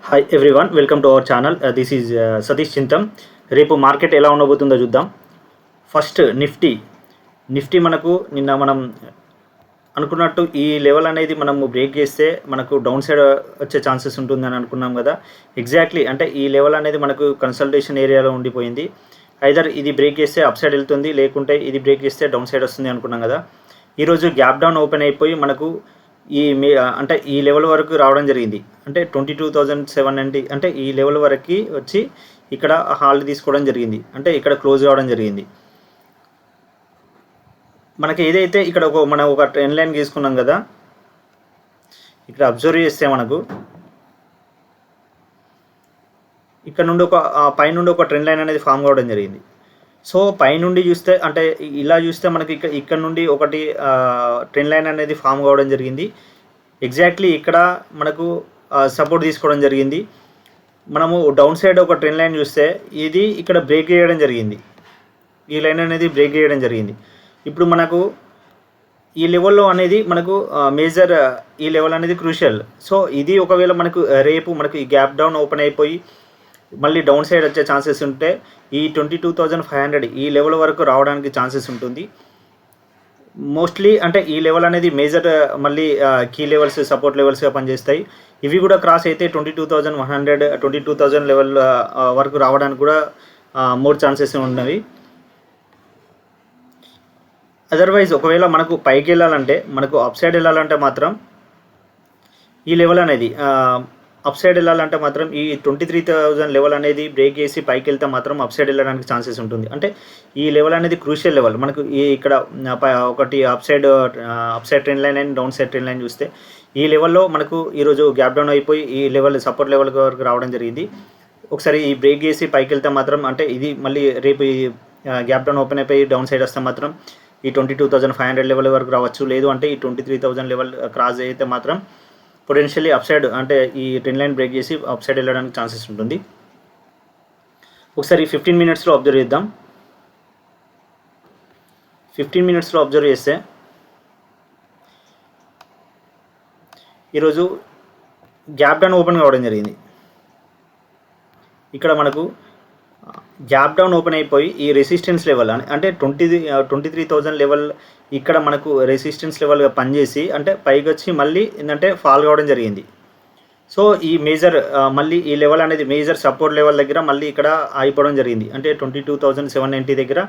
Hi everyone, welcome to our channel. This is Satish Chintam. రేపు market ఎలా ఉండబోతుందో చూద్దాం. ఫస్ట్ నిఫ్టీ మనకు నిన్న మనం అనుకున్నట్టు ఈ లెవెల్ అనేది మనము బ్రేక్ చేస్తే మనకు డౌన్ సైడ్ వచ్చే ఛాన్సెస్ ఉంటుందని అనుకున్నాం కదా. ఎగ్జాక్ట్లీ అంటే ఈ లెవెల్ అనేది మనకు కన్సల్టేషన్ ఏరియాలో ఉండిపోయింది. ఐదర్ ఇది బ్రేక్ చేస్తే అప్ సైడ్ వెళ్తుంది, లేకుంటే ఇది బ్రేక్ చేస్తే డౌన్ సైడ్ వస్తుంది అనుకున్నాం కదా. ఈరోజు గ్యాప్ డౌన్ ఓపెన్ అయిపోయి మనకు అంటే ఈ లెవెల్ వరకు రావడం జరిగింది. అంటే 22,790 అంటే ఈ లెవెల్ వరకు వచ్చి ఇక్కడ హాల్ట్ తీసుకోవడం జరిగింది. అంటే ఇక్కడ క్లోజ్ కావడం జరిగింది. మనకి ఏదైతే ఇక్కడ మనం ఒక ట్రెండ్ లైన్ గీసుకున్నాం కదా, ఇక్కడ అబ్జర్వ్ చేస్తే మనకు ఇక్కడ నుండి పైనుండి ఒక ట్రెండ్ లైన్ అనేది ఫామ్ కావడం జరిగింది. సో పైనుండి చూస్తే అంటే ఇలా చూస్తే మనకి ఇక్కడ నుండి ఒకటి ట్రెండ్ లైన్ అనేది ఫామ్ కావడం జరిగింది. ఎగ్జాక్ట్లీ ఇక్కడ మనకు సపోర్ట్ తీసుకోవడం జరిగింది. మనము డౌన్ సైడ్ ఒక ట్రెండ్ లైన్ చూస్తే ఇది ఇక్కడ బ్రేక్ చేయడం జరిగింది. ఈ లైన్ అనేది బ్రేక్ చేయడం జరిగింది. ఇప్పుడు మనకు ఈ లెవెల్లో అనేది మనకు మేజర్ ఈ లెవెల్ అనేది క్రూషియల్. సో ఇది ఒకవేళ మనకు రేపు మనకు ఈ గ్యాప్ డౌన్ ఓపెన్ అయిపోయి మళ్ళీ డౌన్ సైడ్ వచ్చే ఛాన్సెస్ ఉంటే ఈ 22,500 ఈ లెవెల్ వరకు రావడానికి ఛాన్సెస్ ఉంటుంది మోస్ట్లీ. అంటే ఈ లెవెల్ అనేది మేజర్ మళ్ళీ కీ లెవెల్స్, సపోర్ట్ లెవెల్స్గా పనిచేస్తాయి. ఇవి కూడా క్రాస్ అయితే 22,100 22,000 లెవెల్ వరకు రావడానికి కూడా మోర్ ఛాన్సెస్ ఉన్నవి. అదర్వైజ్ ఒకవేళ మనకు పైకి వెళ్ళాలంటే, మనకు అప్ సైడ్ వెళ్ళాలంటే మాత్రం ఈ లెవెల్ అనేది అప్ సైడ్ వెళ్ళాలంటే మాత్రం ఈ 23,000 లెవెల్ అనేది బ్రేక్ చేసి పైకి వెళ్తే మాత్రం అప్ సైడ్ వెళ్ళడానికి ఛాన్సెస్ ఉంటుంది. అంటే ఈ లెవెల్ అనేది క్రూషియల్ లెవెల్. మనకు ఇక్కడ ఒకటి up side trend line and down side trend line చూస్తే ఈ లెవెల్లో మనకు ఈరోజు గ్యాప్ డౌన్ అయిపోయి ఈ లెవెల్ సపోర్ట్ లెవెల్ వరకు రావడం జరిగింది. ఒకసారి ఈ బ్రేక్ చేసి పైకి వెళ్తే మాత్రం అంటే ఇది మళ్ళీ రేపు ఈ గ్యాప్ డౌన్ ఓపెన్ అయిపోయి డౌన్ సైడ్ వస్తే మాత్రం ఈ 22,500 లెవెల్ వరకు రావచ్చు. లేదు అంటే ఈ 23,000 లెవెల్ క్రాస్ అయితే మాత్రం పొటెన్షియల్లీ అప్ సైడ్ అంటే ఈ ట్రెండ్ లైన్ బ్రేక్ చేసి అప్ సైడ్ వెళ్ళడానికి ఛాన్సెస్ ఉంటుంది. ఒకసారి 15 మినిట్స్లో అబ్జర్వ్ చేద్దాం. 15 మినిట్స్లో అబ్జర్వ్ చేస్తే ఈరోజు గ్యాప్ డౌన్ ఓపెన్ కావడం జరిగింది. ఇక్కడ మనకు గ్యాప్ డౌన్ ఓపెన్ అయిపోయి ఈ రెసిస్టెన్స్ లెవెల్ అంటే 23,000 లెవెల్ ఇక్కడ మనకు రెసిస్టెన్స్ లెవెల్గా పనిచేసి అంటే పైకి వచ్చి మళ్ళీ ఏంటంటే ఫాల్ కావడం జరిగింది. సో ఈ మేజర్ మళ్ళీ ఈ లెవెల్ అనేది మేజర్ సపోర్ట్ లెవెల్ దగ్గర మళ్ళీ ఇక్కడ ఆగిపోవడం జరిగింది. అంటే 22,790 దగ్గర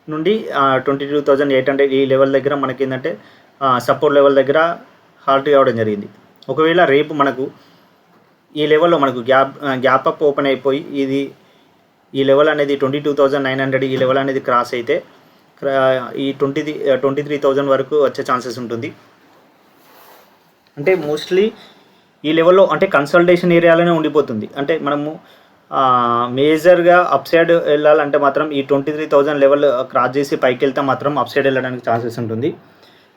నుండి 22,800 ఈ లెవెల్ దగ్గర మనకి ఏంటంటే సపోర్ట్ లెవెల్ దగ్గర హాల్ట్ కావడం జరిగింది. ఒకవేళ రేపు మనకు ఈ లెవెల్లో మనకు గ్యాప్ అప్ ఓపెన్ అయిపోయి ఈ లెవెల్ అనేది 22,900 ఈ లెవెల్ అనేది క్రాస్ అయితే ఈ 23,000 వరకు వచ్చే ఛాన్సెస్ ఉంటుంది. అంటే మోస్ట్లీ ఈ లెవెల్లో అంటే కన్సల్టేషన్ ఏరియాలోనే ఉండిపోతుంది. అంటే మనము మేజర్గా అప్ సైడ్ వెళ్ళాలంటే మాత్రం ఈ 23,000 లెవెల్ క్రాస్ చేసి పైకి వెళ్తే మాత్రం అప్ సైడ్ వెళ్ళడానికి ఛాన్సెస్ ఉంటుంది.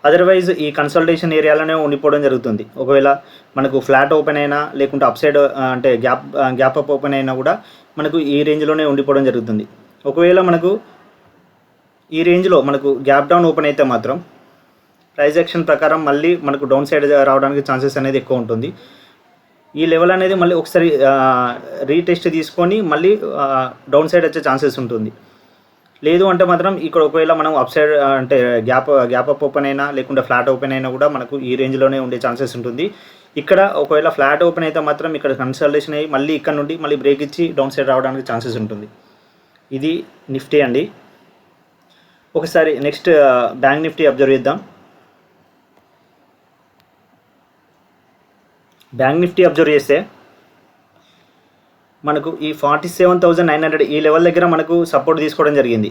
అదర్వైజ్ ఈ కన్సల్టేషన్ ఏరియాలోనే ఉండిపోవడం జరుగుతుంది. ఒకవేళ మనకు ఫ్లాట్ ఓపెన్ అయినా లేకుంటే అప్ సైడ్ అంటే గ్యాప్ అప్ ఓపెన్ అయినా కూడా మనకు ఈ రేంజ్లోనే ఉండిపోవడం జరుగుతుంది. ఒకవేళ మనకు ఈ రేంజ్లో మనకు గ్యాప్ డౌన్ ఓపెన్ అయితే మాత్రం ప్రైస్ యాక్షన్ ప్రకారం మళ్ళీ మనకు డౌన్ సైడ్ రావడానికి ఛాన్సెస్ అనేది ఎక్కువ ఉంటుంది. ఈ లెవెల్ అనేది మళ్ళీ ఒకసారి రీటెస్ట్ తీసుకొని మళ్ళీ డౌన్ సైడ్ వచ్చే ఛాన్సెస్ ఉంటుంది. లేదు అంటే మాత్రం ఇక్కడ ఒకవేళ మనం అప్ సైడ్ అంటే గ్యాప్ అప్ ఓపెన్ అయినా లేకుంటే ఫ్లాట్ ఓపెన్ అయినా కూడా మనకు ఈ రేంజ్లోనే ఉండే ఛాన్సెస్ ఉంటుంది. ఇక్కడ ఒకవేళ ఫ్లాట్ ఓపెన్ అయితే మాత్రం ఇక్కడ కన్సల్టేషన్ అయ్యి మళ్ళీ ఇక్కడ నుండి మళ్ళీ బ్రేక్ ఇచ్చి డౌన్ సైడ్ రావడానికి ఛాన్సెస్ ఉంటుంది. ఇది నిఫ్టీ అండి. ఒకసారి నెక్స్ట్ బ్యాంక్ నిఫ్టీ అబ్జర్వ్ చేద్దాం. బ్యాంక్ నిఫ్టీ అబ్జర్వ్ చేస్తే మనకు ఈ 47,900 ఈ లెవెల్ దగ్గర మనకు సపోర్ట్ తీసుకోవడం జరిగింది.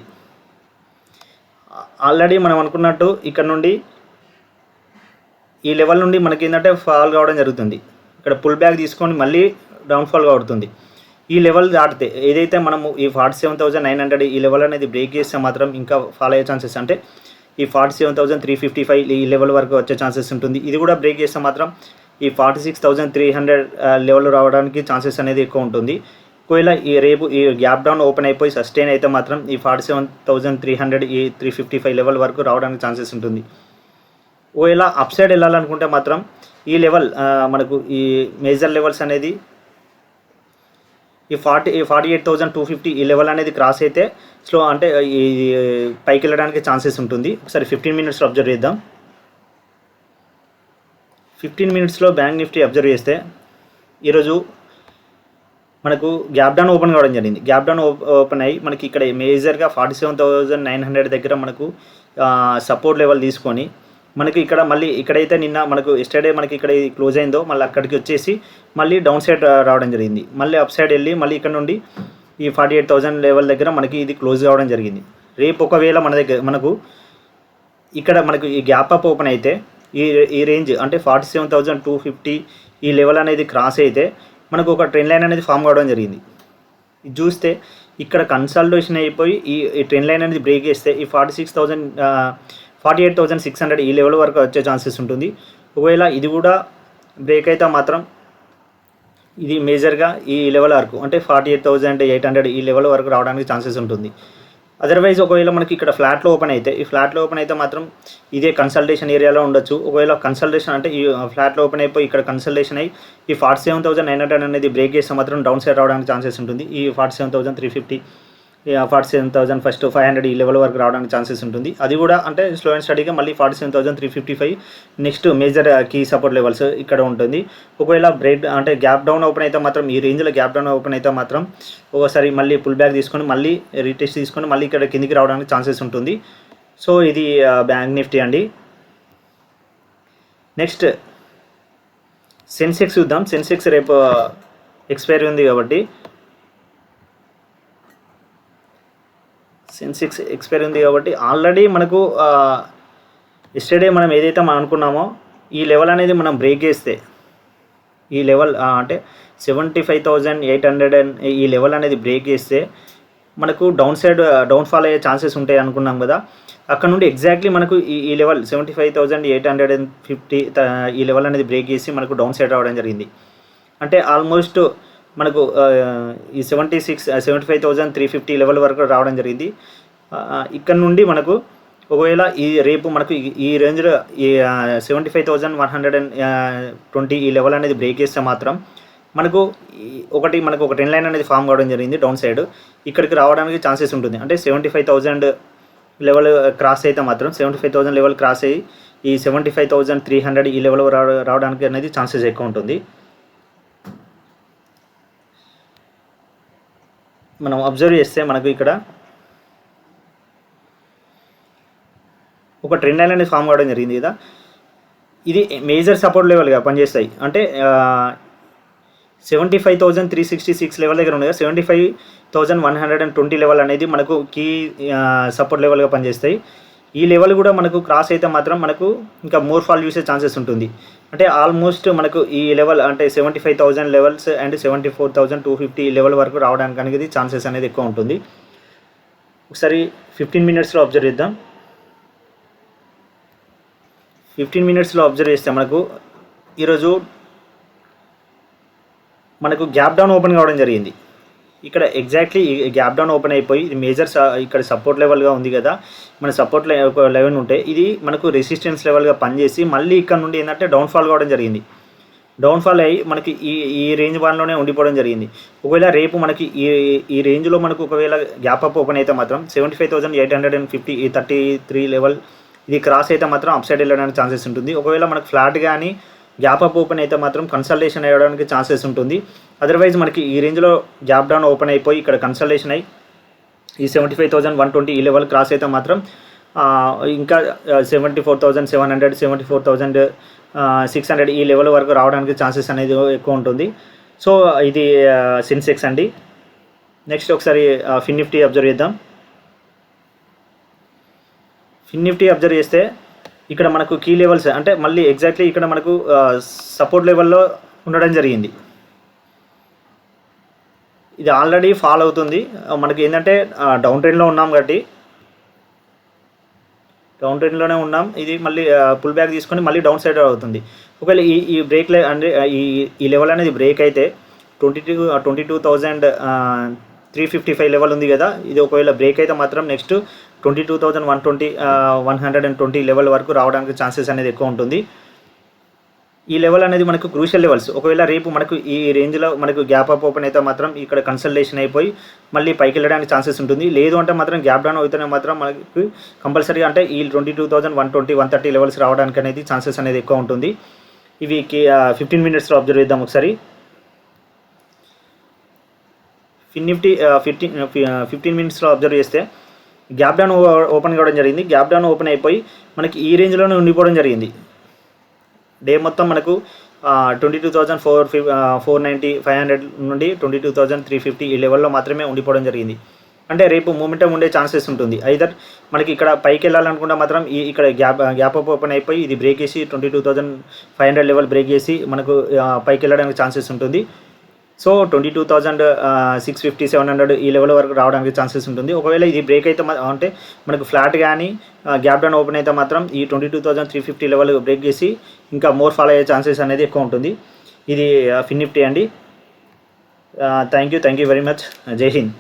ఆల్రెడీ మనం అనుకున్నట్టు ఇక్కడ నుండి ఈ లెవెల్ నుండి మనకి ఏంటంటే ఫాల్ కావడం జరుగుతుంది. ఇక్కడ పుల్ బ్యాక్ తీసుకొని మళ్ళీ డౌన్ఫాల్ కావుతుంది. ఈ లెవెల్ దాటితే ఏదైతే మనము ఈ 47,900 ఈ లెవెల్ అనేది బ్రేక్ చేస్తే మాత్రం ఇంకా ఫాల్ అయ్యే ఛాన్సెస్ అంటే ఈ 47,355 ఈ లెవెల్ వరకు వచ్చే ఛాన్సెస్ ఉంటుంది. ఇది కూడా బ్రేక్ చేస్తే మాత్రం ఈ 46,300 లెవెల్ రావడానికి ఛాన్సెస్ అనేది ఎక్కువ ఉంటుంది. ఒకవేళ రేపు ఈ గ్యాప్ డౌన్ ఓపెన్ అయిపోయి సస్టైన్ అయితే మాత్రం ఈ 47,300 ఈ 355 లెవెల్ వరకు రావడానికి ఛాన్సెస్ ఉంటుంది. ఒకవేళ అప్ సైడ్ వెళ్ళాలనుకుంటే మాత్రం ఈ లెవెల్ మనకు ఈ మేజర్ లెవెల్స్ అనేది ఈ 48,250 ఈ లెవెల్ అనేది క్రాస్ అయితే స్లో అంటే ఈ పైకి వెళ్ళడానికి ఛాన్సెస్ ఉంటుంది. ఒకసారి 15 మినిట్స్లో అబ్జర్వ్ చేద్దాం. 15 మినిట్స్లో బ్యాంక్ నిఫ్టీ అబ్జర్వ్ చేస్తే ఈరోజు మనకు గ్యాప్ డౌన్ ఓపెన్ కావడం జరిగింది. గ్యాప్ డౌన్ ఓపెన్ అయ్యి మనకి ఇక్కడ మేజర్గా 47,900 దగ్గర మనకు సపోర్ట్ లెవెల్ తీసుకొని మనకి ఇక్కడ మళ్ళీ ఇక్కడైతే నిన్న మనకు ఎస్టర్డే మనకి ఇక్కడ క్లోజ్ అయిందో మళ్ళీ అక్కడికి వచ్చేసి మళ్ళీ డౌన్ సైడ్ రావడం జరిగింది. మళ్ళీ అప్ సైడ్ వెళ్ళి మళ్ళీ ఇక్కడ నుండి ఈ 48,000 లెవెల్ దగ్గర మనకి ఇది క్లోజ్ కావడం జరిగింది. రేపు ఒకవేళ మనకు ఇక్కడ మనకు ఈ గ్యాప్ అప్ ఓపెన్ అయితే ఈ రేంజ్ అంటే 47,250 ఈ లెవెల్ అనేది క్రాస్ అయితే మనకు ఒక ట్రెండ్ లైన్ అనేది ఫామ్ కావడం జరిగింది. ఇది చూస్తే ఇక్కడ కన్సల్టేషన్ అయిపోయి ఈ ట్రెండ్ లైన్ అనేది బ్రేక్ చేస్తే ఈ 48,600 ఈ లెవెల్ వరకు వచ్చే ఛాన్సెస్ ఉంటుంది. ఒకవేళ ఇది కూడా బ్రేక్ అయితే మాత్రం ఇది మేజర్గా ఈ లెవెల్ వరకు అంటే 48,800 ఈ లెవెల్ వరకు రావడానికి ఛాన్సెస్ ఉంటుంది. అదర్వైజ్ ఒకవేళ మనకి ఇక్కడ ఫ్లాట్లో ఓపెన్ అయితే ఈ ఫ్లాట్లో ఓపెన్ అయితే మాత్రం ఇదే కన్సల్టేషన్ ఏరియాలో ఉండొచ్చు. ఒకవేళ కన్సల్టేషన్ అంటే ఈ ఫ్లాట్లో ఓపెన్ అయిపోయి ఇక్కడ కన్సల్టేషన్ అయ్యి ఈ 47,900 అనేది బ్రేక్ చేస్తే మాత్రం డౌన్ సైడ్ రావడానికి ఛాన్సెస్ ఉంటుంది. ఈ 47,350 47,000 ఫస్ట్ 500 ఈ లెవెల్ వరకు రావడానికి ఛాన్సెస్ ఉంటుంది. అది కూడా అంటే స్లో అండ్ స్టడీగా మళ్ళీ 47,355 next major key support levels ఇక్కడ ఉంటుంది. ఒకవేళ బ్రేక్ అంటే గ్యాప్ డౌన్ ఓపెన్ అయితే మాత్రం ఈ రేంజ్లో గ్యాప్ డౌన్ ఓపెన్ అయితే మాత్రం ఒకసారి మళ్ళీ పుల్ బ్యాక్ తీసుకొని మళ్ళీ రీటెస్ట్ తీసుకొని మళ్ళీ ఇక్కడ కిందికి రావడానికి ఛాన్సెస్ ఉంటుంది. సో ఇది బ్యాంక్ నిఫ్టీ అండి. నెక్స్ట్ సెన్సెక్స్ చూద్దాం. సెన్సెక్స్ రేపు ఎక్స్పైరీ ఉంది కాబట్టి ఆల్రెడీ మనకు ఎస్టర్డే మనం ఏదైతే మనం అనుకున్నామో ఈ లెవెల్ అనేది మనం బ్రేక్ చేస్తే ఈ లెవెల్ అంటే 75,800 ఈ లెవెల్ అనేది బ్రేక్ చేస్తే మనకు డౌన్ఫాల్ అయ్యే ఛాన్సెస్ ఉంటాయి అనుకున్నాం కదా. అక్కడ నుండి ఎగ్జాక్ట్లీ మనకు ఈ లెవెల్ 75,850 ఈ లెవెల్ అనేది బ్రేక్ చేసి మనకు డౌన్ సైడ్ రావడం జరిగింది. అంటే ఆల్మోస్ట్ మనకు ఈ 75,350 లెవెల్ వరకు రావడం జరిగింది. ఇక్కడ నుండి మనకు ఒకవేళ ఈ రేపు మనకు ఈ రేంజ్లో ఈ 75,120 ఈ లెవెల్ అనేది బ్రేక్ చేస్తే మాత్రం మనకు ఒక ట్రెండ్ లైన్ అనేది ఫామ్ కావడం జరిగింది డౌన్ సైడ్. ఇక్కడికి రావడానికి ఛాన్సెస్ ఉంటుంది. అంటే 75,000 లెవెల్ క్రాస్ అయితే మాత్రం 75,000 లెవెల్ క్రాస్ అయ్యి ఈ 75,300 ఈ లెవెల్ రావడానికి అనేది ఛాన్సెస్ ఎక్కువ ఉంటుంది. మనం అబ్జర్వ్ చేస్తే మనకు ఇక్కడ ఒక ట్రెండ్ లైన్ అనేది ఫామ్ కావడం జరిగింది కదా. ఇది మేజర్ సపోర్ట్ లెవెల్గా పనిచేస్తాయి. అంటే 75,366 లెవెల్ దగ్గర ఉంది కదా. 75,120 లెవెల్ అనేది మనకు కీ సపోర్ట్ లెవెల్గా పనిచేస్తాయి. ఈ లెవెల్ కూడా మనకు క్రాస్ అయితే మాత్రం మనకు ఇంకా మోర్ ఫాల్ చూసే ఛాన్సెస్ ఉంటుంది. అంటే ఆల్మోస్ట్ మనకు ఈ లెవెల్ అంటే 75,000 లెవెల్స్ అండ్ 74,250 లెవెల్ వరకు రావడానికి అనేది ఛాన్సెస్ అనేది ఎక్కువ ఉంటుంది. ఒకసారి 15 మినిట్స్లో అబ్జర్వ్ చేద్దాం. 15 మినిట్స్లో అబ్జర్వ్ చేస్తే మనకు ఈరోజు మనకు గ్యాప్ డౌన్ ఓపెన్ కావడం జరిగింది. ఇక్కడ ఎగ్జాక్ట్లీ ఈ గ్యాప్ డౌన్ ఓపెన్ అయిపోయి ఇది మేజర్ ఇక్కడ సపోర్ట్ లెవెల్గా ఉంది కదా. మన సపోర్ట్ లెవెల్ ఉంటే ఇది మనకు రెసిస్టెన్స్ లెవెల్గా పనిచేసి మళ్ళీ ఇక్కడ నుండి ఏంటంటే డౌన్ఫాల్ కావడం జరిగింది. డౌన్ఫాల్ అయ్యి మనకి ఈ రేంజ్ వన్లోనే ఉండిపోవడం జరిగింది. ఒకవేళ రేపు మనకి ఈ రేంజ్లో మనకు ఒకవేళ గ్యాప్ అప్ ఓపెన్ అయితే మాత్రం 75,850 ఈ 33 లెవెల్ ఇది క్రాస్ అయితే మాత్రం అప్ సైడ్ వెళ్ళడానికి ఛాన్సెస్ ఉంటుంది. ఒకవేళ మనకు ఫ్లాట్ కానీ గ్యాప్ అప్ ఓపెన్ అయితే మాత్రం కన్సల్టేషన్ అయ్యడానికి ఛాన్సెస్ ఉంటుంది. అదర్వైజ్ మనకి ఈ రేంజ్లో గ్యాప్ డౌన్ ఓపెన్ అయిపోయి ఇక్కడ కన్సల్టేషన్ అయ్యి ఈ 75,120 ఈ లెవెల్ క్రాస్ అయితే మాత్రం ఇంకా 74,700 74,600 ఈ లెవెల్ వరకు రావడానికి ఛాన్సెస్ అనేది ఎక్కువ ఉంటుంది. సో ఇది సెన్సెక్స్ అండి. నెక్స్ట్ ఒకసారి ఫిన్ నిఫ్టీ అబ్జర్వ్ చేద్దాం. ఫిన్ నిఫ్టీ అబ్జర్వ్ చేస్తే ఇక్కడ మనకు కీ లెవెల్స్ అంటే మళ్ళీ ఎగ్జాక్ట్లీ ఇక్కడ మనకు సపోర్ట్ లెవెల్లో ఉండడం జరిగింది. ఇది ఆల్రెడీ ఫాల్ అవుతుంది. మనకి ఏంటంటే డౌన్ ట్రెండ్లో ఉన్నాం కాబట్టి డౌన్ ట్రెండ్లోనే ఉన్నాం. ఇది మళ్ళీ పుల్ బ్యాక్ తీసుకొని మళ్ళీ డౌన్ సైడ్ అవుతుంది. ఒకవేళ ఈ బ్రేక్ అంటే ఈ లెవెల్ అనేది బ్రేక్ అయితే 22,355 లెవెల్ ఉంది కదా. ఇది ఒకవేళ బ్రేక్ అయితే మాత్రం నెక్స్ట్ 22,120 లెవెల్ వరకు రావడానికి ఛాన్సెస్ అనేది ఎక్కువ ఉంటుంది. ఈ లెవెల్ అనేది మనకు క్రూషియల్ లెవెల్స్. ఒకవేళ రేపు మనకు ఈ రేంజ్లో మనకు గ్యాప్ అప్ ఓపెన్ అయితే మాత్రం ఇక్కడ కన్సల్టేషన్ అయిపోయి మళ్ళీ పైకి వెళ్ళడానికి ఛాన్సెస్ ఉంటుంది. లేదు అంటే మాత్రం గ్యాప్ డౌన్ అవుతూనే మాత్రం మనకు కంపల్సరీ అంటే ఈ 22,120 130 లెవెల్స్ రావడానికి అనేది ఛాన్సెస్ అనేది ఎక్కువ ఉంటుంది. ఇవి 15 మినిట్స్లో అబ్జర్వ్ చేద్దాం ఒకసారి. నిఫ్టీ 15 మినిట్స్లో అబ్జర్వ్ చేస్తే గ్యాప్ డౌన్ ఓపెన్ కావడం జరిగింది. గ్యాప్ డౌన్ ఓపెన్ అయిపోయి మనకి ఈ రేంజ్లోనే ఉండిపోవడం జరిగింది. డే మొత్తం మనకు 22,490 500 నుండి 22,350 ఈ లెవెల్లో మాత్రమే ఉండిపోవడం జరిగింది. అంటే రేపు మూమెంటం ఉండే ఛాన్సెస్ ఉంటుంది. ఐదర్ మనకి ఇక్కడ పైకి వెళ్ళాలనుకుంటే మాత్రం ఇక్కడ గ్యాప్ అప్ ఓపెన్ అయిపోయి ఇది బ్రేక్ చేసి 22,500 లెవెల్ బ్రేక్ చేసి మనకు పైకి వెళ్ళడానికి ఛాన్సెస్ ఉంటుంది. సో 22,650 700 ఈ లెవెల్ వరకు రావడానికి ఛాన్సెస్ ఉంటుంది. ఒకవేళ ఇది బ్రేక్ అయితే అంటే మనకు ఫ్లాట్ కానీ గ్యాప్ డౌన్ ఓపెన్ అయితే మాత్రం ఈ 22,350 లెవెల్ బ్రేక్ చేసి ఇంకా మోర్ ఫాలో అయ్యే ఛాన్సెస్ అనేది ఎక్కువ ఉంటుంది. ఇది ఫిన్ నిఫ్టీ అండి. Thank you very much. జై హింద్.